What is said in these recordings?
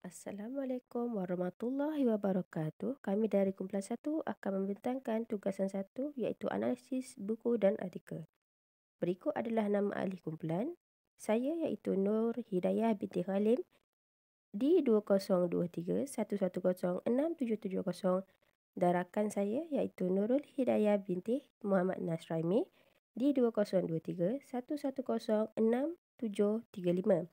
Assalamualaikum warahmatullahi wabarakatuh. Kami dari kumpulan 1 akan membentangkan tugasan 1 iaitu analisis buku dan artikel. Berikut adalah nama ahli kumpulan. Saya iaitu Nur Hidayah binti Khalim di 202311067770 dan rakan saya iaitu Nurul Hidayah binti Muhammad Nasraimi di 202311067735.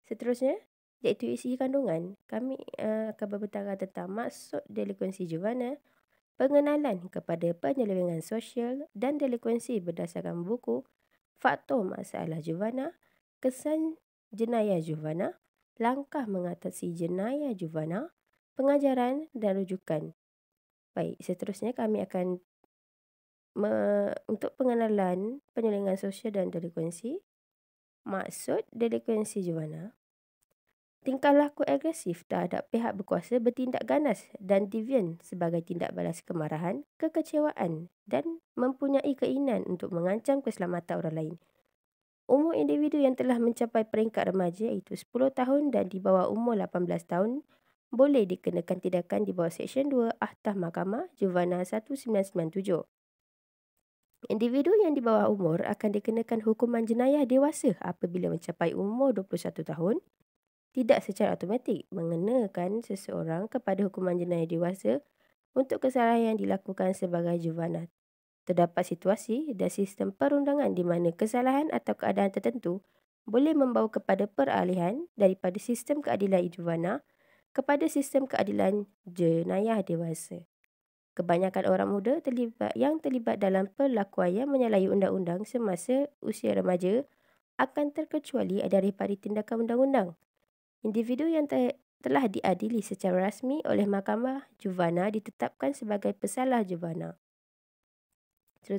Seterusnya, iaitu isi kandungan, kami akan berbentangkan tentang maksud delikuensi juvana, pengenalan kepada penyelewengan sosial dan delikuensi berdasarkan buku, faktor masalah juvana, kesan jenayah juvana, langkah mengatasi jenayah juvana, pengajaran dan rujukan. Baik, seterusnya kami akan untuk pengenalan penyelewengan sosial dan delikuensi. Maksud delikuensi juvana, tingkah laku agresif terhadap pihak berkuasa bertindak ganas dan devian sebagai tindak balas kemarahan, kekecewaan dan mempunyai keinginan untuk mengancam keselamatan orang lain. Umur individu yang telah mencapai peringkat remaja iaitu 10 tahun dan di bawah umur 18 tahun boleh dikenakan tindakan di bawah Seksyen 2 Aktah Mahkamah Juvana 1997. Individu yang di bawah umur akan dikenakan hukuman jenayah dewasa apabila mencapai umur 21 tahun. Tidak secara automatik mengenakan seseorang kepada hukuman jenayah dewasa untuk kesalahan yang dilakukan sebagai juvana. Terdapat situasi dan sistem perundangan di mana kesalahan atau keadaan tertentu boleh membawa kepada peralihan daripada sistem keadilan juvana kepada sistem keadilan jenayah dewasa. Kebanyakan orang muda yang terlibat dalam perlakuan yang menyalahi undang-undang semasa usia remaja akan terkecuali daripada tindakan undang-undang. Individu yang telah diadili secara rasmi oleh Mahkamah Juvana ditetapkan sebagai pesalah juvana.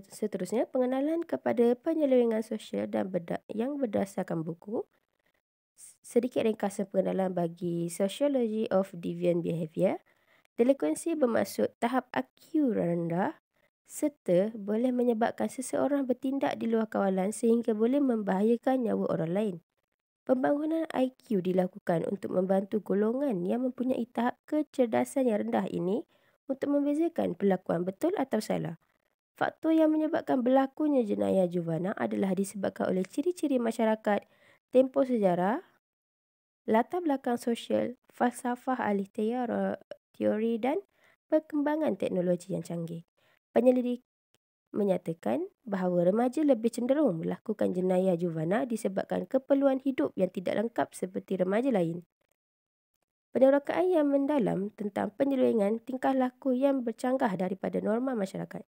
Seterusnya, pengenalan kepada penyelewengan sosial dan yang berdasarkan buku. Sedikit ringkasan pengenalan bagi Sociology of Deviant Behaviour. Delikuensi bermaksud tahap IQ rendah serta boleh menyebabkan seseorang bertindak di luar kawalan sehingga boleh membahayakan nyawa orang lain. Pembangunan IQ dilakukan untuk membantu golongan yang mempunyai tahap kecerdasan yang rendah ini untuk membezakan perlakuan betul atau salah. Faktor yang menyebabkan berlakunya jenayah juvana adalah disebabkan oleh ciri-ciri masyarakat, tempoh sejarah, latar belakang sosial, falsafah ahli teori dan perkembangan teknologi yang canggih. Penyelidik menyatakan bahawa remaja lebih cenderung melakukan jenayah juvana disebabkan keperluan hidup yang tidak lengkap seperti remaja lain. Penerokaan yang mendalam tentang penyelewengan tingkah laku yang bercanggah daripada norma masyarakat.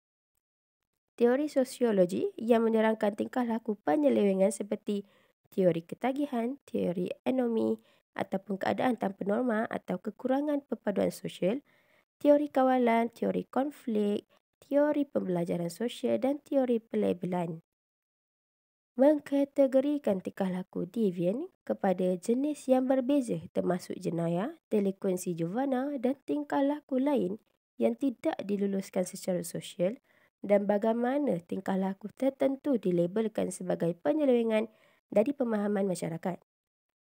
Teori sosiologi yang menerangkan tingkah laku penyelewengan seperti teori ketagihan, teori anomi ataupun keadaan tanpa norma atau kekurangan perpaduan sosial, teori kawalan, teori konflik, teori pembelajaran sosial dan teori pelabelan. Mengkategorikan tingkah laku devian kepada jenis yang berbeza termasuk jenayah, delikuensi juvana dan tingkah laku lain yang tidak diluluskan secara sosial dan bagaimana tingkah laku tertentu dilabelkan sebagai penyelewengan dari pemahaman masyarakat.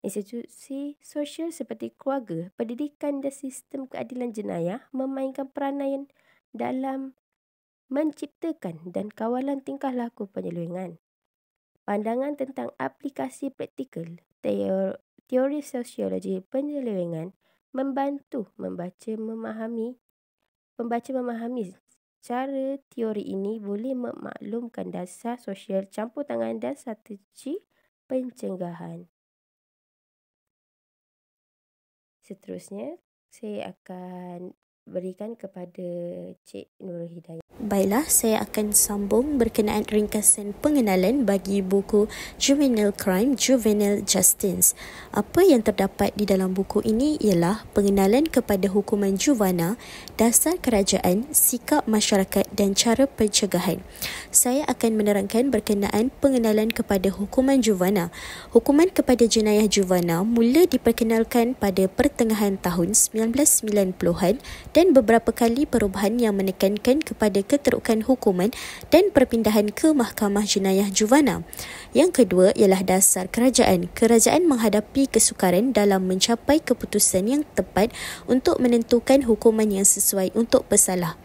Institusi sosial seperti keluarga, pendidikan dan sistem keadilan jenayah memainkan peranan dalam menciptakan dan kawalan tingkah laku penyelewengan. Pandangan tentang aplikasi praktikal teori sosiologi penyelewengan membantu pembaca memahami cara teori ini boleh memaklumkan dasar sosial campur tangan dan strategi pencegahan. Seterusnya, saya akan berikan kepada Cik Nurul Hidayah. Baiklah, saya akan sambung berkenaan ringkasan pengenalan bagi buku Juvenile Crime, Juvenile Justice. Apa yang terdapat di dalam buku ini ialah pengenalan kepada hukuman juvana, dasar kerajaan, sikap masyarakat dan cara pencegahan. Saya akan menerangkan berkenaan pengenalan kepada hukuman juvana. Hukuman kepada jenayah juvana mula diperkenalkan pada pertengahan tahun 1990-an dan beberapa kali perubahan yang menekankan kepada keterukan hukuman dan perpindahan ke Mahkamah Jenayah Juvana. Yang kedua ialah dasar kerajaan. Kerajaan menghadapi kesukaran dalam mencapai keputusan yang tepat untuk menentukan hukuman yang sesuai untuk pesalah.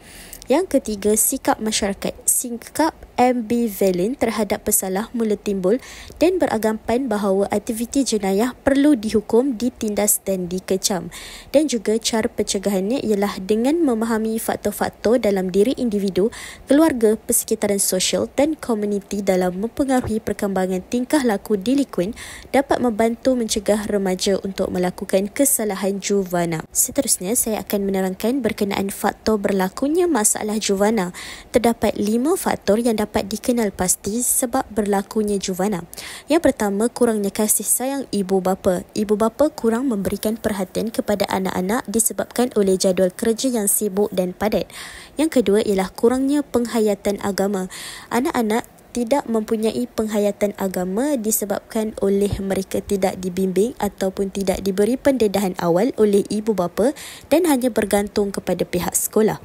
Yang ketiga, sikap masyarakat. Sikap ambivalent terhadap pesalah mula timbul dan beranggapan bahawa aktiviti jenayah perlu dihukum, ditindas dan dikecam. Dan juga cara pencegahannya ialah dengan memahami faktor-faktor dalam diri individu, keluarga, persekitaran sosial dan komuniti dalam mempengaruhi perkembangan tingkah laku delikuen dapat membantu mencegah remaja untuk melakukan kesalahan juvana. Seterusnya, saya akan menerangkan berkenaan faktor berlakunya masalah juvana. Terdapat 5 faktor yang dapat dikenal pasti sebab berlakunya juvana. Yang pertama, kurangnya kasih sayang ibu bapa. Ibu bapa kurang memberikan perhatian kepada anak-anak disebabkan oleh jadual kerja yang sibuk dan padat. Yang kedua ialah kurangnya penghayatan agama. Anak-anak tidak mempunyai penghayatan agama disebabkan oleh mereka tidak dibimbing ataupun tidak diberi pendedahan awal oleh ibu bapa dan hanya bergantung kepada pihak sekolah.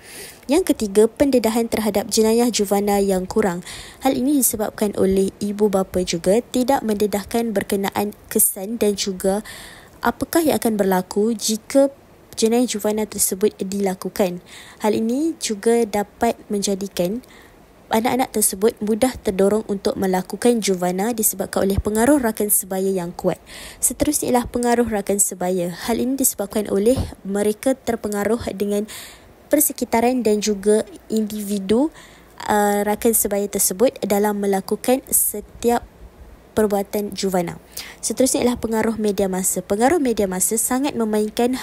Yang ketiga, pendedahan terhadap jenayah juvana yang kurang. Hal ini disebabkan oleh ibu bapa juga tidak mendedahkan berkenaan kesan dan juga apakah yang akan berlaku jika jenayah juvana tersebut dilakukan. Hal ini juga dapat menjadikan anak-anak tersebut mudah terdorong untuk melakukan juvana disebabkan oleh pengaruh rakan sebaya yang kuat. Seterusnya ialah pengaruh rakan sebaya. Hal ini disebabkan oleh mereka terpengaruh dengan persekitaran dan juga individu rakan sebaya tersebut dalam melakukan setiap perbuatan juvana. Seterusnya ialah pengaruh media massa. Pengaruh media massa sangat memainkan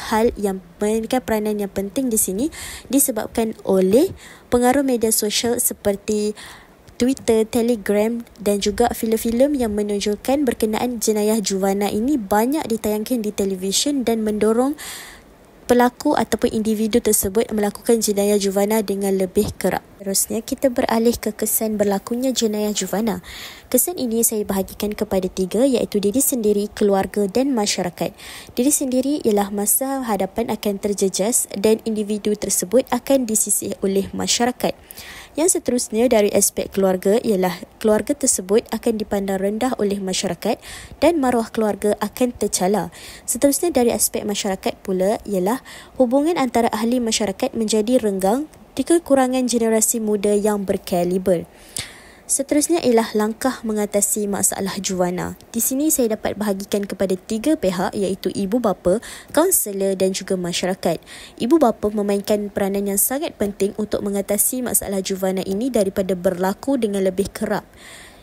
peranan yang penting di sini disebabkan oleh pengaruh media sosial seperti Twitter, Telegram dan juga filem-filem yang menunjukkan berkenaan jenayah juvana ini banyak ditayangkan di televisyen dan mendorong pelaku ataupun individu tersebut melakukan jenayah juvana dengan lebih kerap. Seterusnya, kita beralih ke kesan berlakunya jenayah juvana. Kesan ini saya bahagikan kepada 3 iaitu diri sendiri, keluarga dan masyarakat. Diri sendiri ialah masa hadapan akan terjejas dan individu tersebut akan disisih oleh masyarakat. Yang seterusnya dari aspek keluarga ialah keluarga tersebut akan dipandang rendah oleh masyarakat dan maruah keluarga akan tercela. Seterusnya dari aspek masyarakat pula ialah hubungan antara ahli masyarakat menjadi renggang di kekurangan generasi muda yang berkaliber. Seterusnya ialah langkah mengatasi masalah juvana. Di sini saya dapat bahagikan kepada 3 pihak iaitu ibu bapa, kaunselor dan juga masyarakat. Ibu bapa memainkan peranan yang sangat penting untuk mengatasi masalah juvana ini daripada berlaku dengan lebih kerap.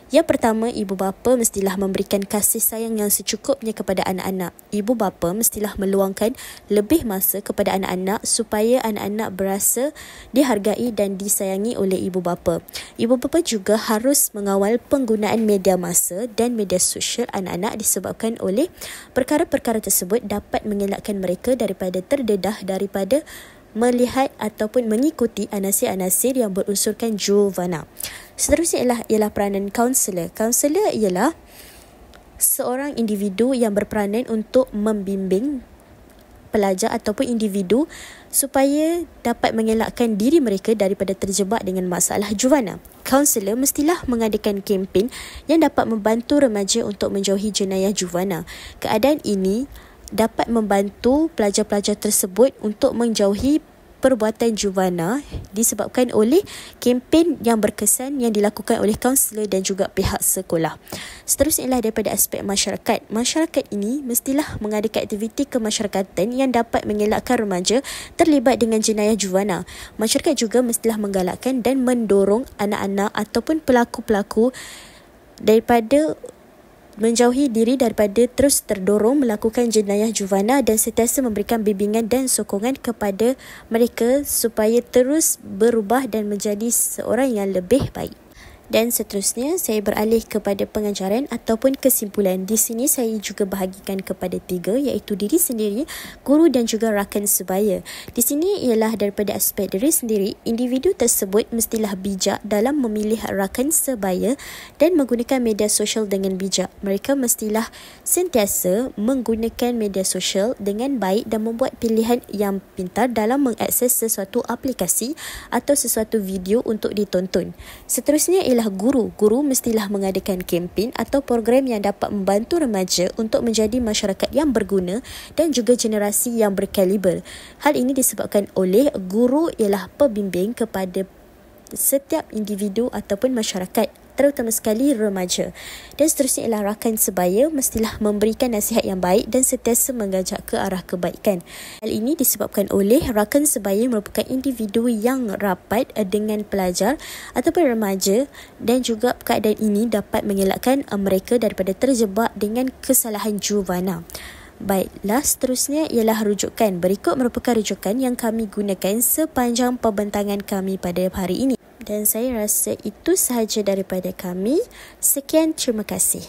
Yang pertama, ibu bapa mestilah memberikan kasih sayang yang secukupnya kepada anak-anak. Ibu bapa mestilah meluangkan lebih masa kepada anak-anak supaya anak-anak berasa dihargai dan disayangi oleh ibu bapa. Ibu bapa juga harus mengawal penggunaan media massa dan media sosial anak-anak disebabkan oleh perkara-perkara tersebut dapat mengelakkan mereka daripada terdedah daripada melihat ataupun mengikuti anasir-anasir yang berunsurkan juvana. Seterusnya ialah peranan kaunselor. Kaunselor ialah seorang individu yang berperanan untuk membimbing pelajar ataupun individu supaya dapat mengelakkan diri mereka daripada terjebak dengan masalah juvana. Kaunselor mestilah mengadakan kempen yang dapat membantu remaja untuk menjauhi jenayah juvana. Keadaan ini dapat membantu pelajar-pelajar tersebut untuk menjauhi perbuatan juvana disebabkan oleh kempen yang berkesan yang dilakukan oleh kaunselor dan juga pihak sekolah. Seterusnya ialah daripada aspek masyarakat. Masyarakat ini mestilah mengadakan aktiviti kemasyarakatan yang dapat mengelakkan remaja terlibat dengan jenayah juvana. Masyarakat juga mestilah menggalakkan dan mendorong anak-anak ataupun pelaku-pelaku daripada menjauhi diri daripada terus terdorong melakukan jenayah juvana dan sentiasa memberikan bimbingan dan sokongan kepada mereka supaya terus berubah dan menjadi seorang yang lebih baik. Dan seterusnya, saya beralih kepada pengajaran ataupun kesimpulan. Di sini saya juga bahagikan kepada 3, iaitu diri sendiri, guru dan juga rakan sebaya. Di sini ialah daripada aspek diri sendiri, individu tersebut mestilah bijak dalam memilih rakan sebaya dan menggunakan media sosial dengan bijak. Mereka mestilah sentiasa menggunakan media sosial dengan baik dan membuat pilihan yang pintar dalam mengakses sesuatu aplikasi atau sesuatu video untuk ditonton. Seterusnya ialah guru. Guru mestilah mengadakan kempen atau program yang dapat membantu remaja untuk menjadi masyarakat yang berguna dan juga generasi yang berkaliber. Hal ini disebabkan oleh guru ialah pembimbing kepada setiap individu ataupun masyarakat, terutama sekali remaja. Dan seterusnya ialah rakan sebaya mestilah memberikan nasihat yang baik dan sentiasa mengajak ke arah kebaikan. Hal ini disebabkan oleh rakan sebaya merupakan individu yang rapat dengan pelajar ataupun remaja, dan juga keadaan ini dapat mengelakkan mereka daripada terjebak dengan kesalahan juvana. Baiklah, seterusnya ialah rujukan. Berikut merupakan rujukan yang kami gunakan sepanjang pembentangan kami pada hari ini. Dan saya rasa itu sahaja daripada kami. Sekian, terima kasih.